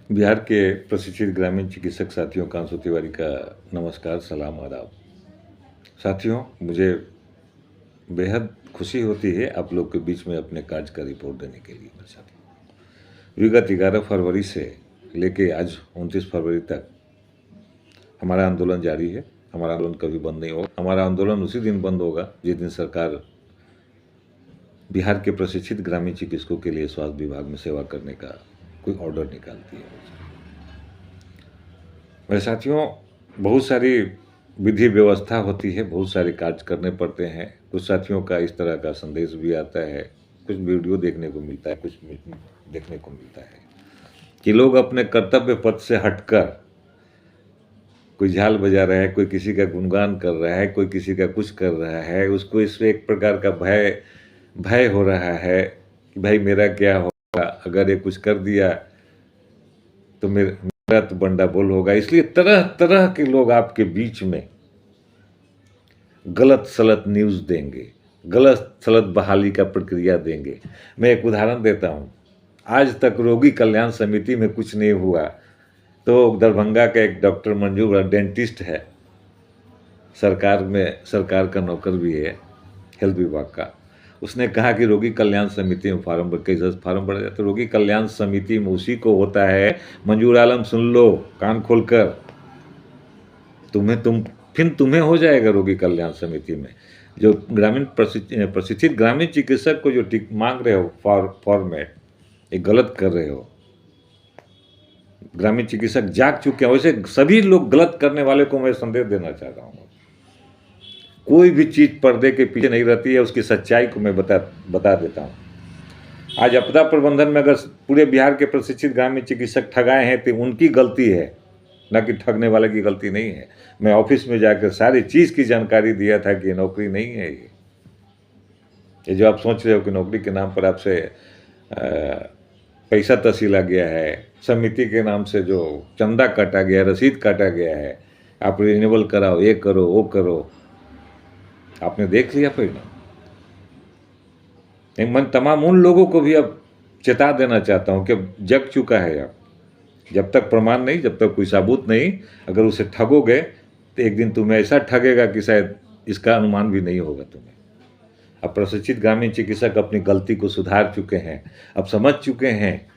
बिहार के प्रशिक्षित ग्रामीण चिकित्सक साथियों का अंशु तिवारी का नमस्कार, सलाम, आदाब। साथियों, मुझे बेहद खुशी होती है आप लोग के बीच में अपने कार्य का रिपोर्ट देने के लिए। मेरे साथियों, विगत 11 फरवरी से लेके आज 29 फरवरी तक हमारा आंदोलन जारी है। हमारा आंदोलन कभी बंद नहीं होगा। हमारा आंदोलन उसी दिन बंद होगा जिस दिन सरकार बिहार के प्रशिक्षित ग्रामीण चिकित्सकों के लिए स्वास्थ्य विभाग में सेवा करने का कोई ऑर्डर निकालती है। मेरे साथियों, बहुत सारी विधि व्यवस्था होती है, बहुत सारे कार्य करने पड़ते हैं। कुछ साथियों का इस तरह का संदेश भी आता है, कुछ वीडियो देखने को मिलता है, कुछ देखने को मिलता है कि लोग अपने कर्तव्य पथ से हटकर कोई झाल बजा रहा है, कोई किसी का गुणगान कर रहा है, कोई किसी का कुछ कर रहा है। उसको इससे एक प्रकार का भय हो रहा है कि भाई मेरा क्या होगा, अगर ये कुछ कर दिया तो मेरा तो बंडा बोल होगा। इसलिए तरह तरह के लोग आपके बीच में गलत सलत न्यूज़ देंगे, गलत सलत बहाली का प्रक्रिया देंगे। मैं एक उदाहरण देता हूँ। आज तक रोगी कल्याण समिति में कुछ नहीं हुआ तो दरभंगा का एक डॉक्टर मंजूर डेंटिस्ट है, सरकार का नौकर भी है, हेल्थ विभाग का। उसने कहा कि रोगी कल्याण समिति में फार्म भरा जाता है। रोगी कल्याण समिति में उसी को होता है। मंजूर आलम, सुन लो कान खोलकर, तुम्हें हो जाएगा रोगी कल्याण समिति में। जो प्रशिक्षित ग्रामीण चिकित्सक को जो मांग रहे हो फॉर्मेट, ये गलत कर रहे हो। ग्रामीण चिकित्सक जाग चुके हैं। वैसे सभी लोग गलत करने वाले को मैं संदेश देना चाहता हूँ, कोई भी चीज पर्दे के पीछे नहीं रहती है। उसकी सच्चाई को मैं बता देता हूँ। आज आपदा प्रबंधन में अगर पूरे बिहार के प्रशिक्षित ग्रामीण चिकित्सक ठगाए हैं तो उनकी गलती है, न कि ठगने वाले की गलती नहीं है। मैं ऑफिस में जाकर सारी चीज़ की जानकारी दिया था कि ये नौकरी नहीं है। ये जो आप सोच रहे हो कि नौकरी के नाम पर आपसे पैसा तसीला गया है, समिति के नाम से जो चंदा काटा गया, रसीद काटा गया है, आप रिन्यूअल कराओ, ये करो वो करो, आपने देख लिया परिणाम। मैं तमाम उन लोगों को भी अब चेता देना चाहता हूं कि जग चुका है। अब जब तक प्रमाण नहीं, जब तक कोई सबूत नहीं, अगर उसे ठगोगे तो एक दिन तुम्हें ऐसा ठगेगा कि शायद इसका अनुमान भी नहीं होगा तुम्हें। अब प्रशिक्षित ग्रामीण चिकित्सक अपनी गलती को सुधार चुके हैं, अब समझ चुके हैं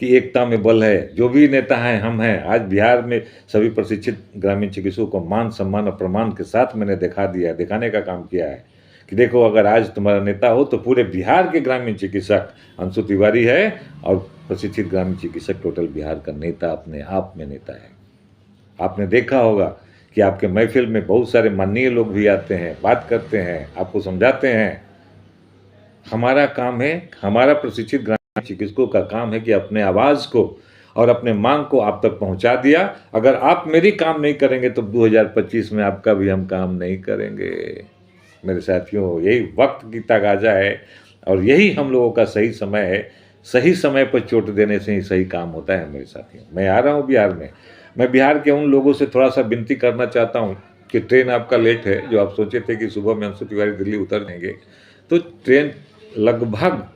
कि एकता में बल है। जो भी नेता हैं हम हैं। आज बिहार में सभी प्रशिक्षित ग्रामीण चिकित्सकों को मान सम्मान और प्रमाण के साथ मैंने दिखाने का काम किया है कि देखो, अगर आज तुम्हारा नेता हो तो पूरे बिहार के ग्रामीण चिकित्सक अंशु तिवारी है, और प्रशिक्षित ग्रामीण चिकित्सक टोटल बिहार का नेता अपने आप में नेता है। आपने देखा होगा कि आपके महफिल में बहुत सारे माननीय लोग भी आते हैं, बात करते हैं, आपको समझाते हैं। हमारा काम है, हमारा प्रशिक्षित ग्रामीण चिकित्सकों का काम है कि अपने आवाज़ को और अपने मांग को आप तक पहुंचा दिया। अगर आप मेरी काम नहीं करेंगे तो 2025 में आपका भी हम काम नहीं करेंगे। मेरे साथियों, यही वक्त की तगाजा है और यही हम लोगों का सही समय है। सही समय पर चोट देने से ही सही काम होता है। मेरे साथियों, मैं आ रहा हूँ बिहार में। मैं बिहार के उन लोगों से थोड़ा सा विनती करना चाहता हूँ कि ट्रेन आपका लेट है। जो आप सोचे थे कि सुबह में अंशु तिवारी दिल्ली उतर जाएंगे, तो ट्रेन लगभग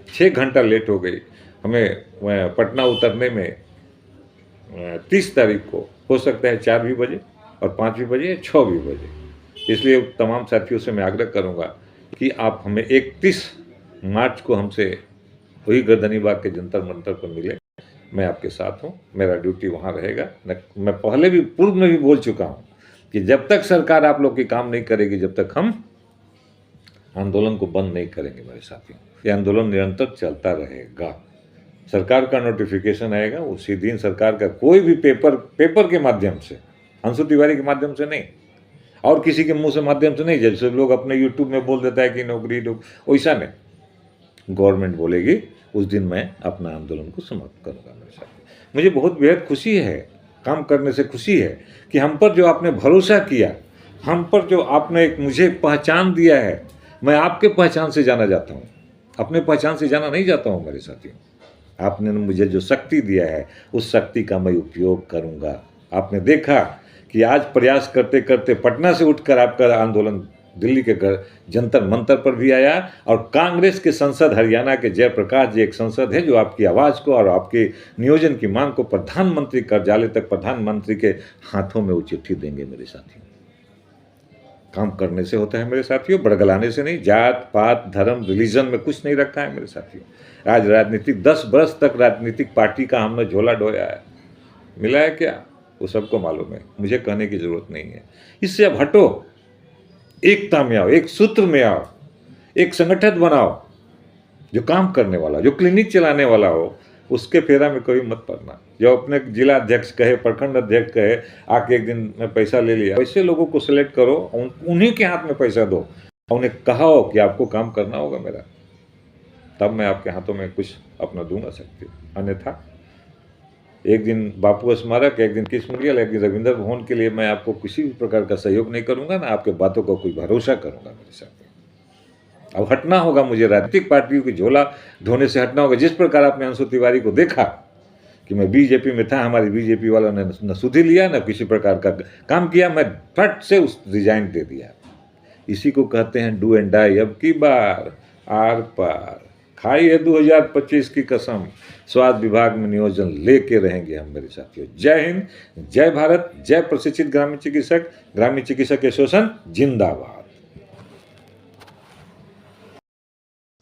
6 घंटा लेट हो गई। हमें पटना उतरने में 30 तारीख को हो सकता है 4 भी बजे और 5 भी बजे, 6 भी बजे। इसलिए तमाम साथियों से मैं आग्रह करूंगा कि आप हमें 31 मार्च को हमसे वही गर्दनीबाग के जंतर मंतर पर मिले। मैं आपके साथ हूं, मेरा ड्यूटी वहां रहेगा। मैं पहले भी पूर्व में भी बोल चुका हूं कि जब तक सरकार आप लोग की काम नहीं करेगी, जब तक हम आंदोलन को बंद नहीं करेंगे। मेरे साथियों, ये आंदोलन निरंतर चलता रहेगा। सरकार का नोटिफिकेशन आएगा, उसी दिन सरकार का कोई भी पेपर के माध्यम से, अंशु तिवारी के माध्यम से नहीं और किसी के मुंह से माध्यम से नहीं, जैसे लोग अपने यूट्यूब में बोल देता है कि नौकरी, वैसा नहीं। गवर्नमेंट बोलेगी, उस दिन मैं अपना आंदोलन को समाप्त करूँगा। मेरे साथ मुझे बहुत बेहद खुशी है, काम करने से खुशी है कि हम पर जो आपने भरोसा किया, हम पर जो आपने एक मुझे पहचान दिया है। मैं आपके पहचान से जाना जाता हूँ, अपने पहचान से जाना नहीं जाता हूँ। मेरे साथियों, आपने मुझे जो शक्ति दिया है, उस शक्ति का मैं उपयोग करूँगा। आपने देखा कि आज प्रयास करते करते पटना से उठकर आपका आंदोलन दिल्ली के जंतर मंतर पर भी आया। और कांग्रेस के संसद हरियाणा के जयप्रकाश जी एक संसद है जो आपकी आवाज़ को और आपके नियोजन की मांग को प्रधानमंत्री कार्यालय तक प्रधानमंत्री के हाथों में वो चिट्ठी देंगे मेरे साथियों। काम करने से होता है मेरे साथियों, बड़गलाने से नहीं। जात पात धर्म रिलीजन में कुछ नहीं रखा है मेरे साथियों। आज राजनीतिक 10 बरस तक राजनीतिक पार्टी का हमने झोला ढोया है, मिला है क्या वो सबको मालूम है, मुझे कहने की जरूरत नहीं है। इससे अब हटो, एकता में आओ, एक सूत्र में आओ, एक संगठन बनाओ जो काम करने वाला, जो क्लिनिक चलाने वाला हो, उसके फेरा में कभी मत पड़ना। जो अपने जिला अध्यक्ष कहे, प्रखंड अध्यक्ष कहे, आके एक दिन में पैसा ले लिया, वैसे लोगों को सिलेक्ट करो, उन्हीं के हाथ में पैसा दो, उन्हें कहो कि आपको काम करना होगा मेरा, तब मैं आपके हाथों में कुछ अपना दूंगा सकती। अन्यथा एक दिन बापू स्मारक, एक दिन किस मुंडियल, एक दिन रविंद्र भवन के लिए मैं आपको किसी भी प्रकार का सहयोग नहीं करूंगा, ना आपके बातों को कोई भरोसा करूंगा मेरे साथ। अब हटना होगा मुझे, राजनीतिक पार्टियों की झोला धोने से हटना होगा। जिस प्रकार आपने अंशु तिवारी को देखा कि मैं बीजेपी में था, हमारी बीजेपी वालों ने न सुधि लिया न किसी प्रकार का काम किया, मैं फट से उस रिजाइन दे दिया। इसी को कहते हैं डू एंड डाई। अब की बार आर पार खाई है 2025 की कसम, स्वास्थ्य विभाग में नियोजन लेके रहेंगे हम मेरे साथियों। जय हिंद, जय भारत, जय प्रशिक्षित ग्रामीण चिकित्सक एसोसिएशन जिंदाबाद।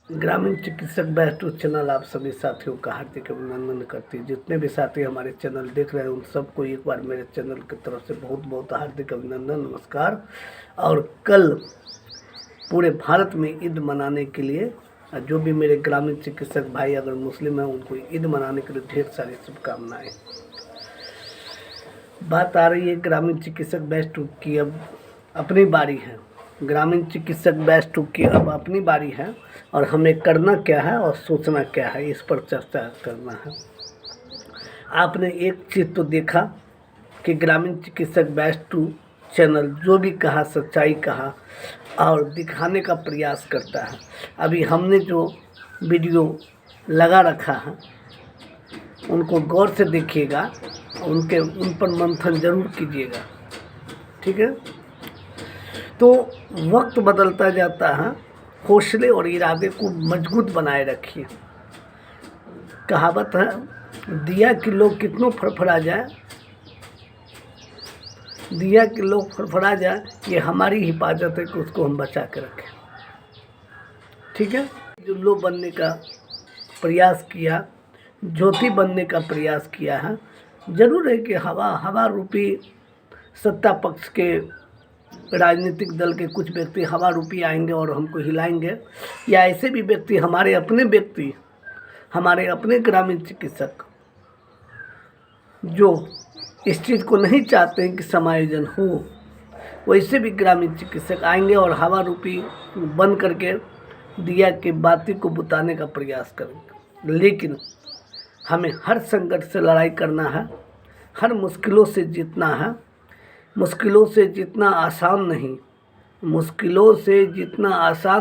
ग्रामीण चिकित्सक बैच टू चैनल आप सभी साथियों का हार्दिक अभिनंदन करती है। जितने भी साथी हमारे चैनल देख रहे हैं उन सबको एक बार मेरे चैनल की तरफ से बहुत बहुत हार्दिक अभिनंदन, नमस्कार। और कल पूरे भारत में ईद मनाने के लिए जो भी मेरे ग्रामीण चिकित्सक भाई अगर मुस्लिम हैं उनको ईद मनाने के लिए ढेर सारी शुभकामनाएँ। बात आ रही है ग्रामीण चिकित्सक बैच टू की, अब अपनी बारी है। ग्रामीण चिकित्सक बैच टू की अब अपनी बारी है और हमें करना क्या है और सोचना क्या है, इस पर चर्चा करना है। आपने एक चीज़ तो देखा कि ग्रामीण चिकित्सक बैच टू चैनल जो भी कहा सच्चाई कहा और दिखाने का प्रयास करता है। अभी हमने जो वीडियो लगा रखा है उनको गौर से देखिएगा, उन पर मंथन जरूर कीजिएगा, ठीक है। तो वक्त बदलता जाता है, हौसले और इरादे को मजबूत बनाए रखिए। कहावत है, दिया कि लोग कितनों फड़फड़ा जाए, दिया कि लोग फड़फड़ा जाए, ये हमारी हिफाजत है कि उसको हम बचा के रखें, ठीक है। जो लो बनने का प्रयास किया, ज्योति बनने का प्रयास किया है, जरूर है कि हवा रूपी सत्ता पक्ष के राजनीतिक दल के कुछ व्यक्ति हवा रूपी आएंगे और हमको हिलाएंगे, या ऐसे भी व्यक्ति हमारे अपने ग्रामीण चिकित्सक जो इस चीज़ को नहीं चाहते हैं कि समायोजन हो, वैसे भी ग्रामीण चिकित्सक आएंगे और हवा रूपी बंद करके दिया के बाती को बुताने का प्रयास करेंगे। लेकिन हमें हर संकट से लड़ाई करना है, हर मुश्किलों से जीतना है। मुश्किलों से जितना आसान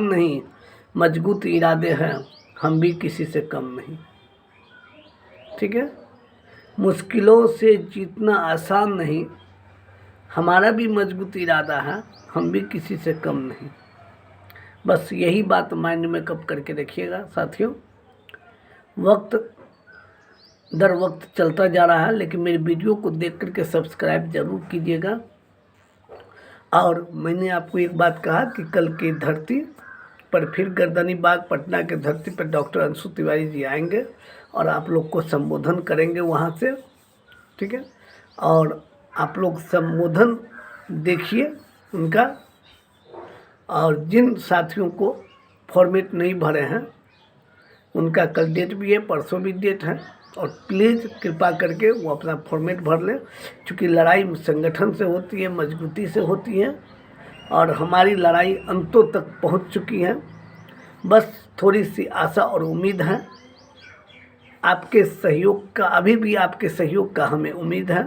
नहीं, मजबूत इरादे हैं, हम भी किसी से कम नहीं, ठीक है। मुश्किलों से जितना आसान नहीं, हमारा भी मजबूत इरादा है, हम भी किसी से कम नहीं। बस यही बात माइंड में कब करके रखिएगा साथियों। वक्त दर वक्त चलता जा रहा है, लेकिन मेरी वीडियो को देख करके सब्सक्राइब जरूर कीजिएगा। और मैंने आपको एक बात कहा कि कल की धरती पर फिर गर्दनी बाग पटना के धरती पर डॉक्टर अंशु तिवारी जी आएंगे और आप लोग को संबोधन करेंगे वहाँ से, ठीक है। और आप लोग संबोधन देखिए उनका। और जिन साथियों को फॉर्मेट नहीं भरे हैं उनका कल डेट भी है, परसों भी डेट है, और प्लीज़ कृपा करके वो अपना फॉर्मेट भर लें। क्योंकि लड़ाई संगठन से होती है, मजबूती से होती है, और हमारी लड़ाई अंतों तक पहुंच चुकी है। बस थोड़ी सी आशा और उम्मीद है आपके सहयोग का, अभी भी आपके सहयोग का हमें उम्मीद है।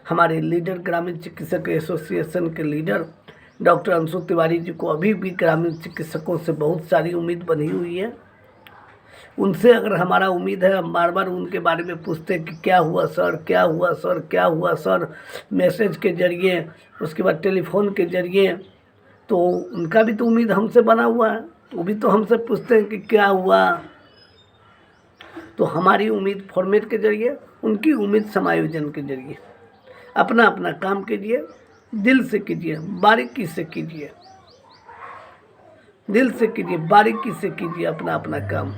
हमारे लीडर ग्रामीण चिकित्सक एसोसिएशन के लीडर डॉक्टर अंशु तिवारी जी को अभी भी ग्रामीण चिकित्सकों से बहुत सारी उम्मीद बनी हुई है। उनसे अगर हमारा उम्मीद है, हम बार बार उनके बारे में पूछते हैं कि क्या हुआ सर, क्या हुआ सर, क्या हुआ सर, मैसेज के ज़रिए, उसके बाद टेलीफोन के ज़रिए, तो उनका भी तो उम्मीद हमसे बना हुआ है, वो भी तो हमसे पूछते हैं कि क्या हुआ। तो हमारी उम्मीद फॉर्मेट के जरिए, उनकी उम्मीद समायोजन के जरिए। अपना अपना काम कीजिए, दिल से कीजिए, बारीकी से कीजिए, दिल से कीजिए, बारीकी से कीजिए अपना अपना काम।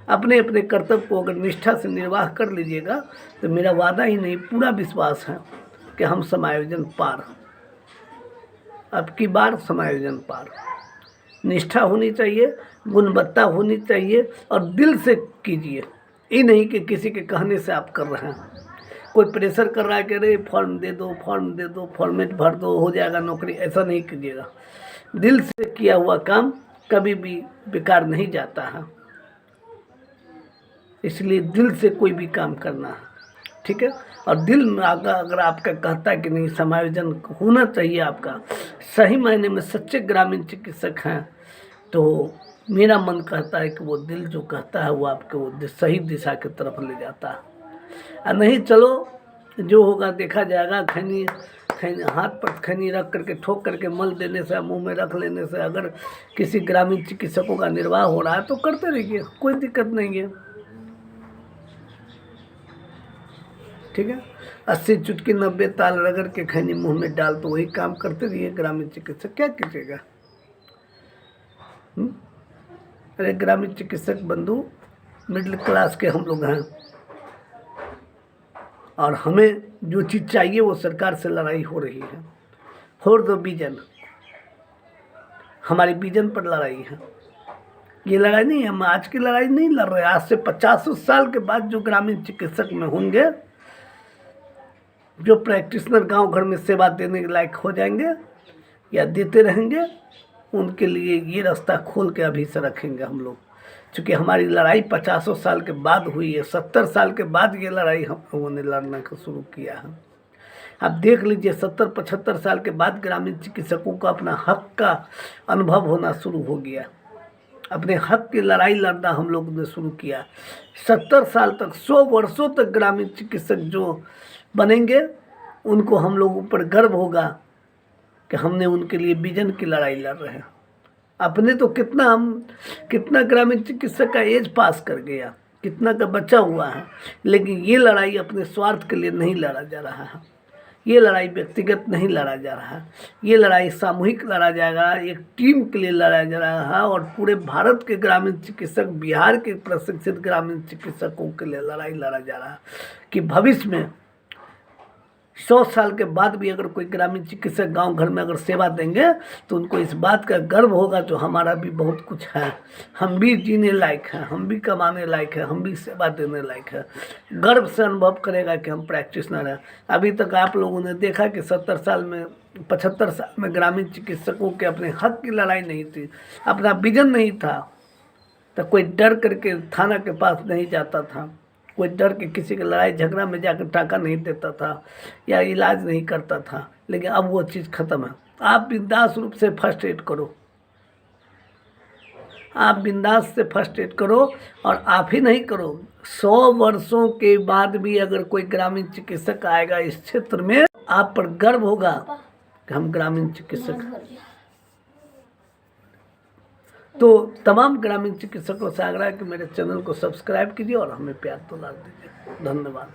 अपने अपने कर्तव्य को अगर निष्ठा से निर्वाह कर लीजिएगा तो मेरा वादा ही नहीं, पूरा विश्वास है कि हम समायोजन पार, अब की बार समायोजन पार। निष्ठा होनी चाहिए, गुणवत्ता होनी चाहिए और दिल से कीजिए। ये नहीं कि किसी के कहने से आप कर रहे हैं, कोई प्रेशर कर रहा है कि अरे फॉर्म दे दो, फॉर्म दे दो, फॉर्मेट भर दो, हो जाएगा नौकरी, ऐसा नहीं कीजिएगा। दिल से किया हुआ काम कभी भी बेकार नहीं जाता है, इसलिए दिल से कोई भी काम करना है, ठीक है। और दिल में अगर आपका कहता है कि नहीं समायोजन होना चाहिए आपका, सही मायने में सच्चे ग्रामीण चिकित्सक हैं, तो मेरा मन कहता है कि वो दिल जो कहता है वो आपके वो सही दिशा की तरफ ले जाता है। और नहीं, चलो जो होगा देखा जाएगा, खैनी हाथ पर खैनी रख करके ठोक करके मल देने से, मुंह में रख लेने से अगर किसी ग्रामीण चिकित्सकों का निर्वाह हो रहा है तो करते रहिए, कोई दिक्कत नहीं है, ठीक है। 80 चुटकी 90 ताल रगड़ के खैनी मुंह में डाल, तो वही काम करते रहिए ग्रामीण चिकित्सक, क्या कीजिएगा। अरे ग्रामीण चिकित्सक बंधु, मिडिल क्लास के हम लोग हैं और हमें जो चीज़ चाहिए वो सरकार से लड़ाई हो रही है। फॉर द विजन, हमारी विजन पर लड़ाई है। ये लड़ाई नहीं, हम आज की लड़ाई नहीं लड़ रहे, आज से 50 साल के बाद जो ग्रामीण चिकित्सक में होंगे, जो प्रैक्टिशनर गांव घर में सेवा देने के लायक हो जाएंगे या देते रहेंगे, उनके लिए ये रास्ता खोल के अभी से रखेंगे हम लोग। क्योंकि हमारी लड़ाई 50 साल के बाद हुई है, 70 साल के बाद ये लड़ाई हम लोगों ने लड़ना को शुरू किया है। आप देख लीजिए 70-75 साल के बाद ग्रामीण चिकित्सकों को अपना हक का अनुभव होना शुरू हो गया, अपने हक की लड़ाई लड़ना हम लोगों ने शुरू किया। 70 साल तक, 100 वर्षों तक ग्रामीण चिकित्सक जो बनेंगे उनको हम लोगों पर गर्व होगा कि हमने उनके लिए विजन की लड़ाई लड़ रहे हैं। अपने तो कितना ग्रामीण चिकित्सक का एज पास कर गया, कितना का बचा हुआ है, लेकिन ये लड़ाई अपने स्वार्थ के लिए नहीं लड़ा जा रहा है, ये लड़ाई व्यक्तिगत नहीं लड़ा जा रहा है, ये लड़ाई सामूहिक लड़ा जाएगा, एक टीम के लिए लड़ा जा रहा है। और पूरे भारत के ग्रामीण चिकित्सक, बिहार के प्रशिक्षित ग्रामीण चिकित्सकों के लिए लड़ाई लड़ा जा रहा है कि भविष्य में 100 साल के बाद भी अगर कोई ग्रामीण चिकित्सक गांव घर में अगर सेवा देंगे तो उनको इस बात का गर्व होगा जो हमारा भी बहुत कुछ है, हम भी जीने लायक हैं, हम भी कमाने लायक हैं, हम भी सेवा देने लायक हैं। गर्व से अनुभव करेगा कि हम प्रैक्टिशनर हैं। अभी तक आप लोगों ने देखा कि 70 साल में, 75 साल में ग्रामीण चिकित्सकों के अपने हक की लड़ाई नहीं थी, अपना विजन नहीं था, तो कोई डर करके थाना के पास नहीं जाता था, कोई डर के किसी के लड़ाई झगड़ा में जाकर टाका नहीं देता था या इलाज नहीं करता था। लेकिन अब वो चीज़ ख़त्म है। आप बिंदास रूप से फर्स्ट एड करो, आप बिंदास से फर्स्ट एड करो। और आप ही नहीं करो, 100 वर्षों के बाद भी अगर कोई ग्रामीण चिकित्सक आएगा इस क्षेत्र में, आप पर गर्व होगा कि हम ग्रामीण चिकित्सक हैं। तो तमाम ग्रामीण चिकित्सकों से आग्रह है कि मेरे चैनल को सब्सक्राइब कीजिए और हमें प्यार दुलार दीजिए। धन्यवाद।